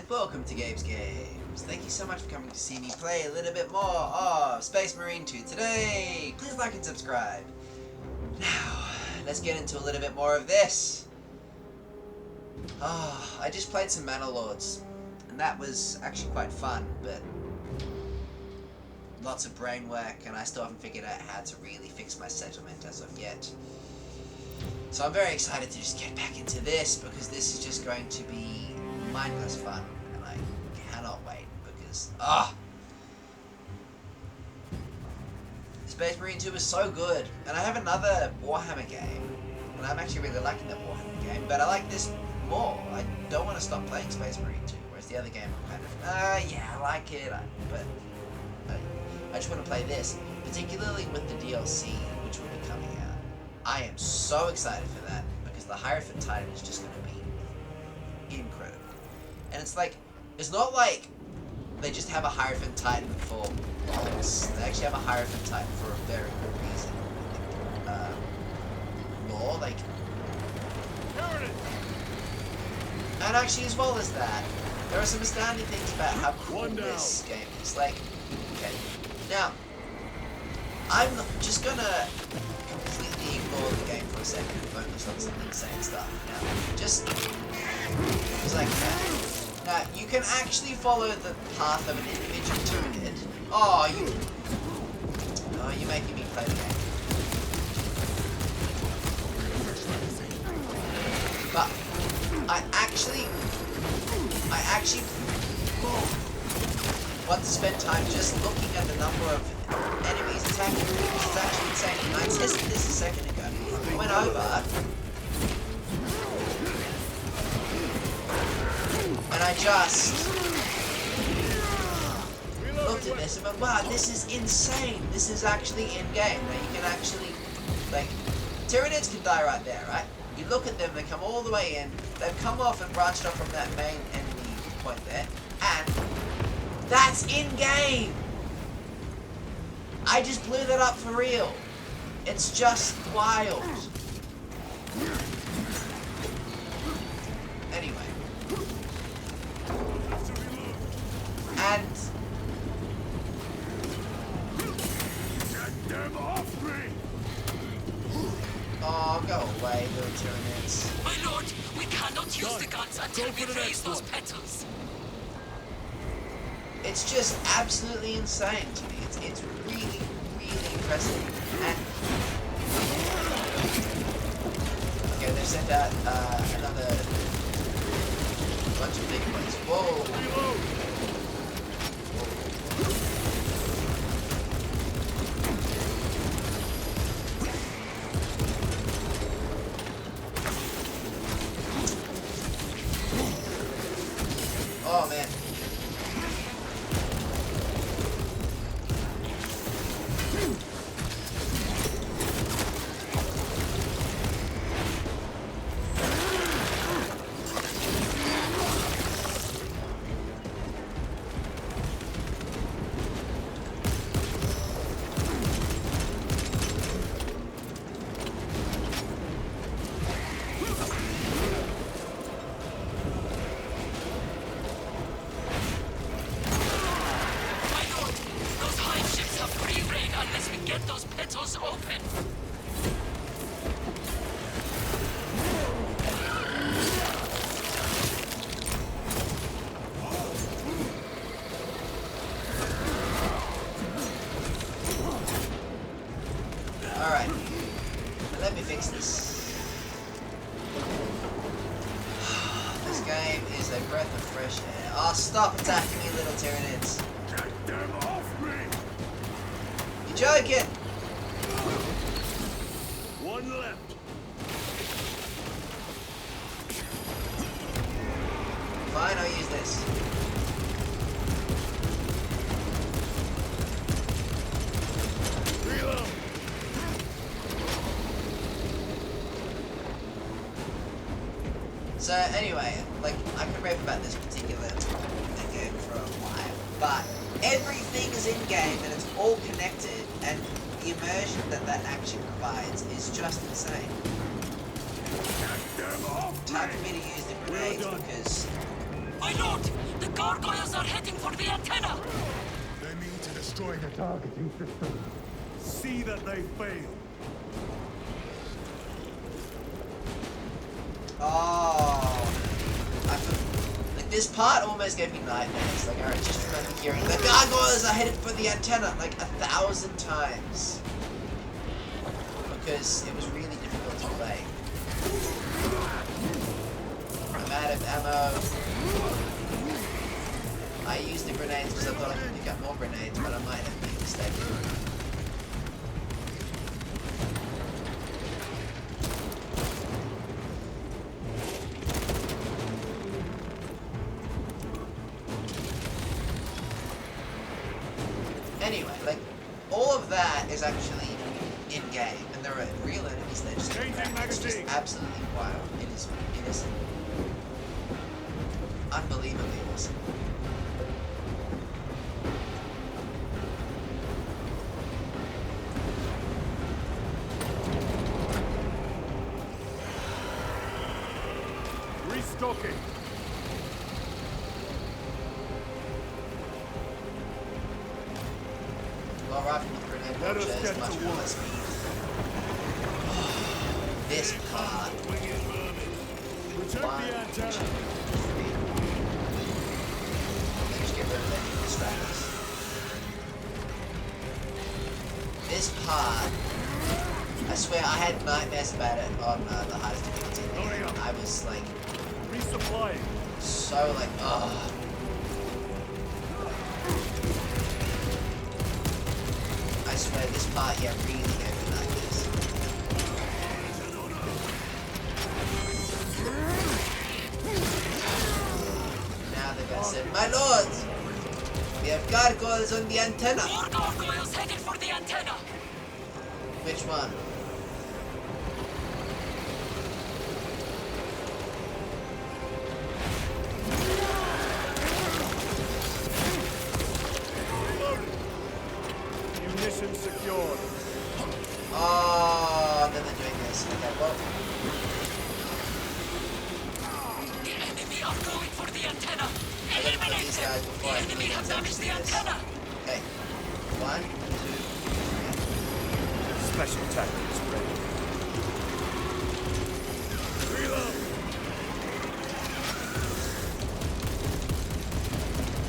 welcome to Gabe's Games. Thank you so much for coming to see me play a little bit more of Space Marine 2 today. Please like and subscribe. Now, let's get into a little bit more of this. I just played some Mana Lords, and that was actually quite fun, but lots of brain work, and I still haven't figured out how to really fix my settlement as of yet. So I'm very excited to just get back into this, because this is just going to be mindless fun, and I cannot wait, because, Space Marine 2 is so good, and I have another Warhammer game, and I'm actually really liking that Warhammer game, but I like this more. I don't want to stop playing Space Marine 2, whereas the other game I'm kind of, yeah, I like it, but I just want to play this, particularly with the DLC, which will be coming out. I am so excited for that, because the Hierophant Titan is just going to be incredible. And it's like, it's not like they just have a Hierophant Titan for lols. They actually have a Hierophant Titan for a very good reason. Lore, like... And actually, as well as that, there are some astounding things about how cool this game is. Like, okay, now, I'm just gonna completely ignore the game for a second and focus on some insane stuff. Now, just because I can. Now, you can actually follow the path of an individual Tyranid. Oh, you're making me play the game. But I actually want to spend time just looking at the number of enemies attacking me, which is actually insane. And I tested this a second ago. I went over, and I just looked at this and went, wow, this is insane. This is actually in-game. Now you can actually, like, Tyranids can die right there, right? You look at them, they come all the way in, they've come off and branched off from that main enemy point there, and that's in-game! I just blew that up for real. It's just wild. Anyway. And... Get them off me! Oh, go away, little Tyranids. My lord, we cannot use the guns until we raise those petals. It's just absolutely insane to me. It's really, really impressive. And okay, they've sent out another bunch of big ones. Whoa! Oh man. Alright, let me fix this. This game is a breath of fresh air. Oh, stop attacking me, little Tyranids. Get them off me! You're joking! One left. Fine, I'll use this. Reload. So anyway, like, I could rave about this particular game for a while, but everything is in-game and it's all connected, and the immersion that actually provides is just insane. Time for me to use the grenades because My lord, the Gargoyles are heading for the antenna! They mean to destroy the targeting system. See that they fail. Oh, like this part almost gave me nightmares. Like I just remember hearing the gargoyles are headed for the antenna like 1,000 times because it was really difficult to play. I'm out of ammo. I used the grenades because I thought I could pick up more grenades, but I might have made a mistake. Anyway, like, all of that is actually in-game, and there are real enemies there just it's just absolutely wild. It is unbelievably awesome. Restocking. Well, rifle with grenade launcher is much more speed. This part. One, two, three. Let me just get rid of any distractors. This part, I swear I had nightmares about it on the hardest difficulty. I was like, Resupplying. so like, oh. I swear this part, yeah, really gave me nightmares. Now the guy said, "My lords, we have gargoyles on the antenna." More gargoyles headed for the antenna! Which one? Munition secured. Oh, and then they're doing this. Okay, well, The enemy are going for the antenna! I gotta kill Eliminate these them! guys The before I enemy can have use them to damaged do the this. antenna! Okay. 1, 2, 3. Special tactics ready. Reload.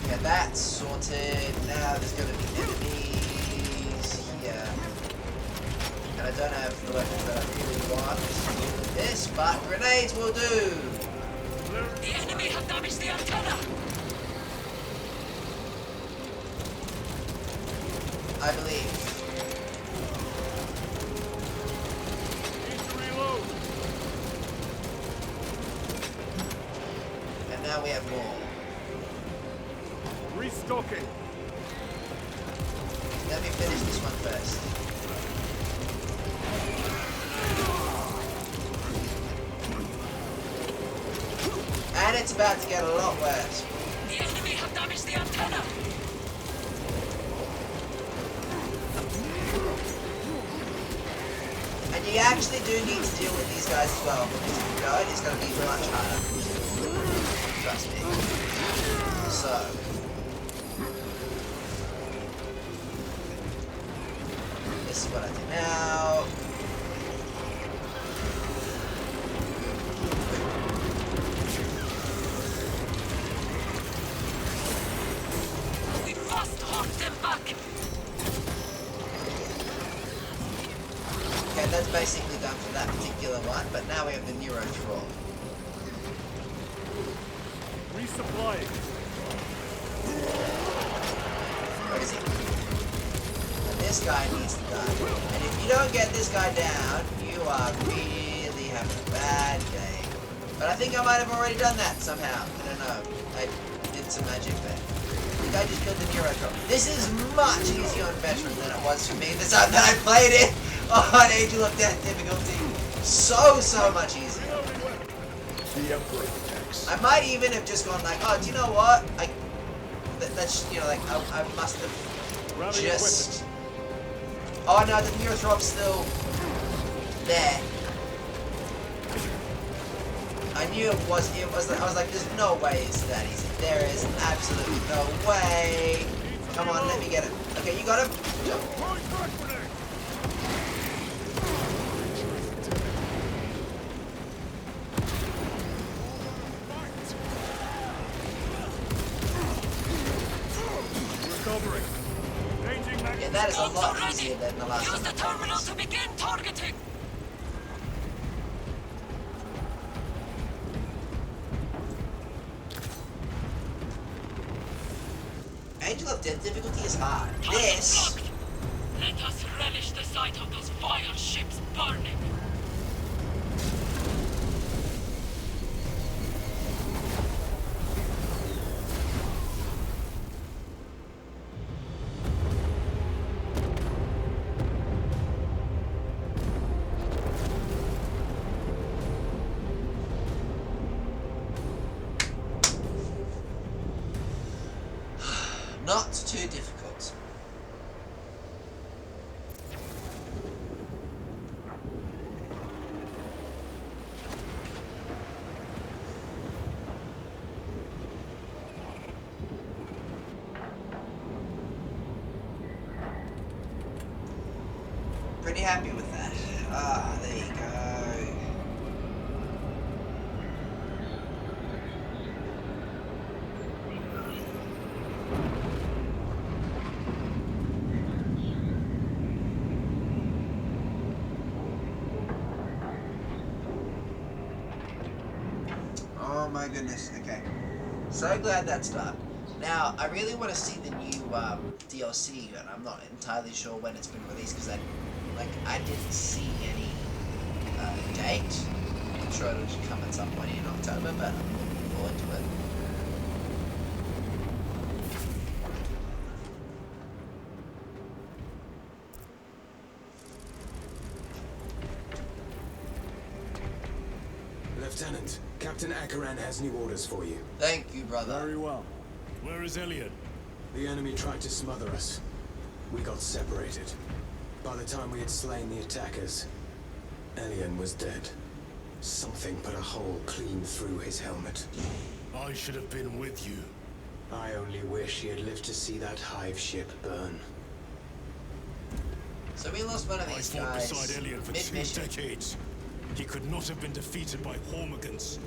Okay, that's sorted. Now there's gonna be enemies here. And I don't have the weapons that I really want. This, but grenades will do. The enemy have damaged the antenna! I believe. Need to reload. And now we have more. Restocking. Let me finish this one first. And it's about to get a lot worse. The enemy have damaged the antenna! And you actually do need to deal with these guys as well, because if you don't, it's going to be much harder. Trust me. So. This is what I do now. We must hold them back! Okay, that's basically done for that particular one, but now we have the Neuro Troll. Resupplying. Where is he? And this guy needs to die. And if you don't get this guy down, you are really having a bad day. But I think I might have already done that somehow. I don't know. I did some magic there. I think I just killed the Neuro Troll. This is much easier on Veteran than it was for me the time that I played it on Angel of Death difficulty. So much easier. The Emperor attacks. I might even have just gone like, oh, do you know what? That's, you know, like, I must have Rally just... Oh no, the Neurothrob's still there. I knew it was, I was like, there's no way it's that easy. There is absolutely no way. Come on, let me get it. Okay, you got him? Jump. Yeah, that is a lot easier than the last Use the time. terminal to begin targeting. Angel of Death difficulty is hard. Target This... blocked. Let us relish the sight of those vile ships burning. Not too difficult. Pretty happy with that. Ah, there you go. Oh my goodness, okay. So glad that's done. Now, I really want to see the new DLC, and I'm not entirely sure when it's been released, because I didn't see any date. I'm sure it'll just come at some point in October, but I'm looking forward to it. Lieutenant, Captain Akaran has new orders for you. Thank you, brother. Very well. Where is Elliot? The enemy tried to smother us. We got separated. By the time we had slain the attackers, Elian was dead. Something put a hole clean through his helmet. I should have been with you. I only wish he had lived to see that hive ship burn. So we lost one of I these fought guys beside Elliot for 2 mid-mission. decades. He could not have been defeated by Hormigans.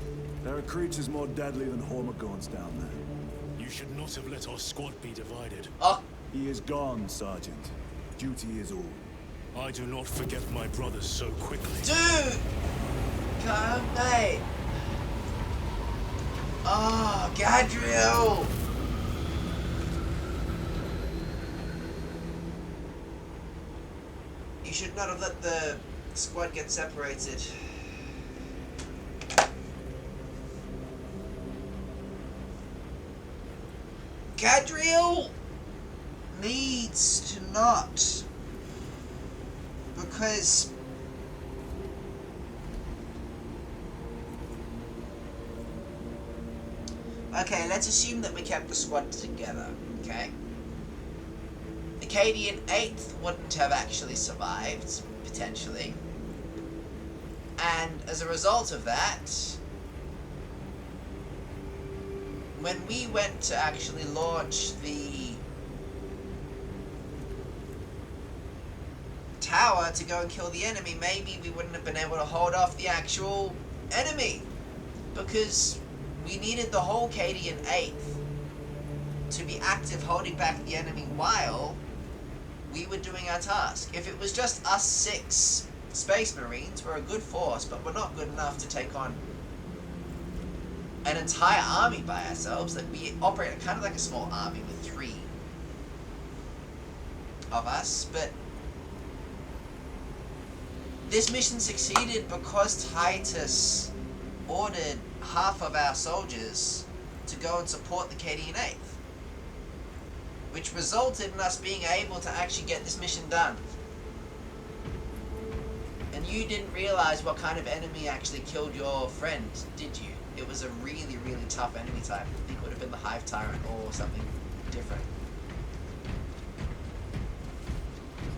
There are creatures more deadly than Hormigons down there. You should not have let our squad be divided. Oh, He is gone, Sergeant. Duty is all. I do not forget my brothers so quickly. dude! Come, mate! Oh, Gadriel! You should not have let the squad get separated. Gadriel needs to not, because okay, let's assume that we kept the squad together, okay? Acadian 8th wouldn't have actually survived, potentially. And as a result of that, when we went to actually launch the tower to go and kill the enemy, maybe we wouldn't have been able to hold off the actual enemy. Because we needed the whole Acadian 8th to be active holding back the enemy while we were doing our task. If it was just us 6 Space Marines, we're a good force, but we're not good enough to take on an entire army by ourselves. Like, we operate kind of like a small army with 3 of us, but this mission succeeded because Titus ordered half of our soldiers to go and support the Acadian 8th, which resulted in us being able to actually get this mission done. And you didn't realize what kind of enemy actually killed your friend, did you? It was a really, really tough enemy type. I think it would have been the Hive Tyrant or something different.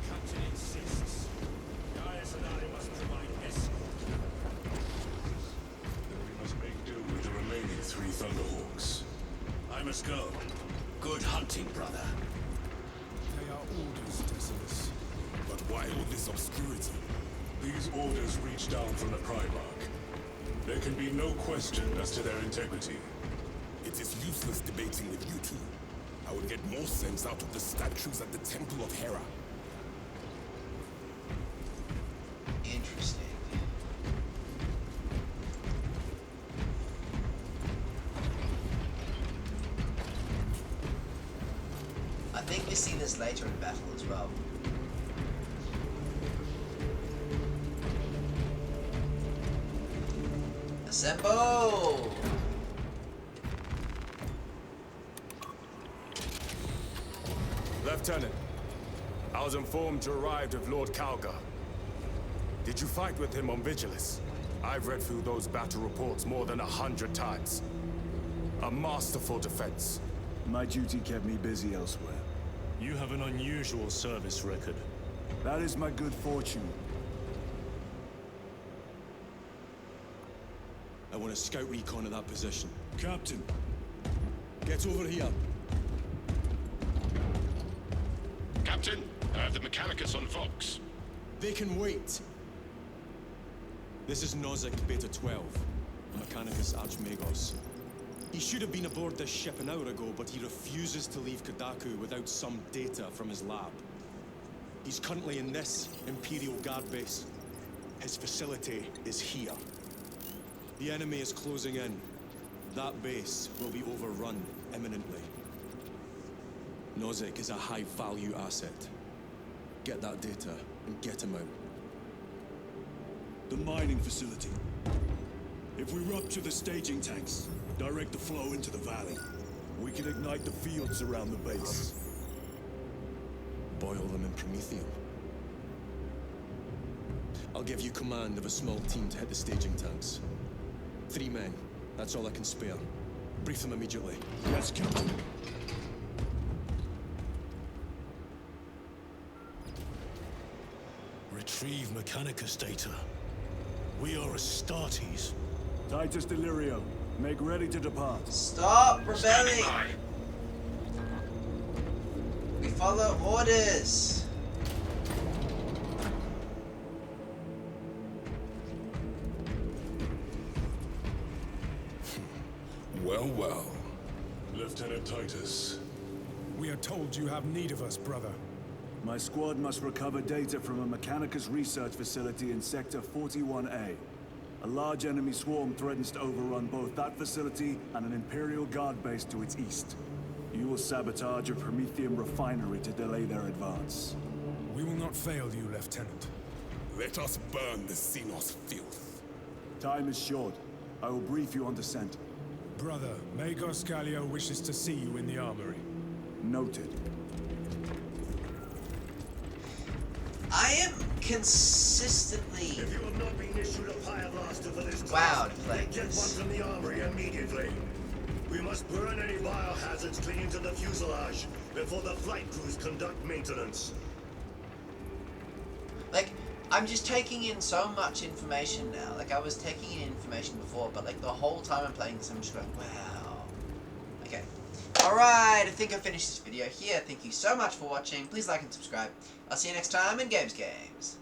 Captain insists. Gaius and I must provide escort. Then we must make 3 Thunderhawks. I must go. Good hunting, brother. They are orders, Decimus. But why all this obscurity? These orders reach down from the Primarch. There can be no question as to their integrity. It is useless debating with you two. I would get more sense out of the statues at the Temple of Hera. Interesting. I think we see this later in battle as well. Assemble! Lieutenant, I was informed you arrived with Lord Calgar. Did you fight with him on Vigilus? I've read through those battle reports more than 100 times. A masterful defense. My duty kept me busy elsewhere. You have an unusual service record. That is my good fortune. I want a scout recon of that position. Captain, get over here. Captain, I have the Mechanicus on Vox. They can wait. This is Nozick Beta 12, Mechanicus Archmagos. He should have been aboard this ship an hour ago, but he refuses to leave Kadaku without some data from his lab. He's currently in this Imperial Guard base. His facility is here. The enemy is closing in. That base will be overrun imminently. Nozick is a high-value asset. Get that data and get him out. The mining facility. If we rupture the staging tanks, direct the flow into the valley, we can ignite the fields around the base. Boil them in promethium. I'll give you command of a small team to hit the staging tanks. 3 men. That's all I can spare. Brief them immediately. Yes, Captain. Retrieve Mechanicus data. We are Astartes. Titus Delirio, make ready to depart. Stop rebelling! We follow orders! Well, well. Lieutenant Titus. We are told you have need of us, brother. My squad must recover data from a Mechanicus research facility in Sector 41A. A large enemy swarm threatens to overrun both that facility and an Imperial Guard base to its east. You will sabotage a Promethium refinery to delay their advance. We will not fail you, Lieutenant. Let us burn the Xenos filth. Time is short. I will brief you on descent. Brother, Magos Gallio wishes to see you in the armory. Noted. I am consistently If you have not been issued a pyroblast for this wowed playing get one this. from the armory immediately. We must burn any biohazards clinging to the fuselage before the flight crews conduct maintenance. Like, I'm just taking in so much information now. Like, I was taking in information before, but like the whole time I'm playing this, I'm just going, wow. Okay. Alright, I think I've finished this video here. Thank you so much for watching. Please like and subscribe. I'll see you next time in Games.